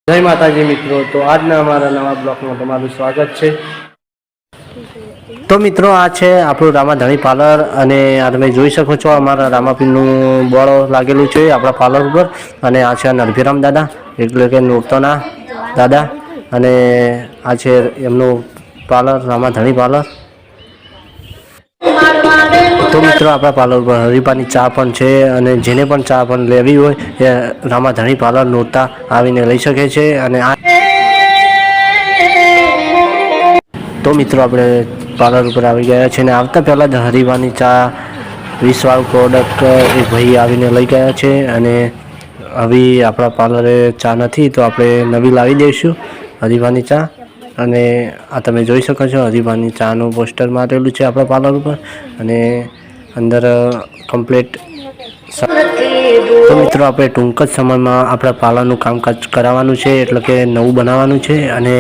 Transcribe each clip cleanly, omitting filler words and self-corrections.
જય માતાજી મિત્રો, તો આજના અમારા નવા બ્લોગમાં તમારું સ્વાગત છે। તો મિત્રો, આ છે આપણું રામાધણી પાર્લર અને આ તમે જોઈ શકો છો અમારા રામાપીરનું બોર્ડ લાગેલું છે આપણા પાર્લર ઉપર। અને આ છે નરભીરામ દાદા એટલે કે નૂરતોના દાદા, અને આ છે એમનું પાર્લર રામાધણી પાર્લર। તો મિત્રો, આપણા પાર્લર પર હરીફાની ચા પણ છે અને જેને પણ ચા પણ લેવી હોય એ રામાધણી પાર્લર નોરતા આવીને લઈ શકે છે। અને આ તો મિત્રો, આપણે પાર્લર ઉપર આવી ગયા છે અને આવતા પહેલાં જ હરીફાની ચા 20 પ્રોડક્ટ એક ભાઈ આવીને લઈ ગયા છે। અને હવે આપણા પાર્લરે ચા નથી તો આપણે નવી લાવી દઈશું હરીફાની ચા। અને આ તમે જોઈ શકો છો હરીફાની ચાનું પોસ્ટર મારેલું છે આપણા પાર્લર ઉપર, અને અંદર કમ્પ્લીટ। તો મિત્રો, આપણે ટૂંક જ સમયમાં આપણા પાર્લરનું કામકાજ કરાવવાનું છે, એટલે કે નવું બનાવવાનું છે। અને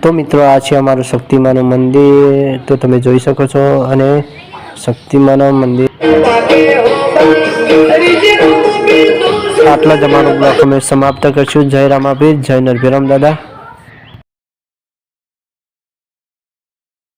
તો મિત્રો, આ છે અમારું શક્તિમાનું મંદિર, તો તમે જોઈ શકો છો। અને શક્તિમાના મંદિર આટલા જ અમારો બ્લોગ અમે સમાપ્ત કરશું। જય રામાપીર, જય નરભીરામ દાદા।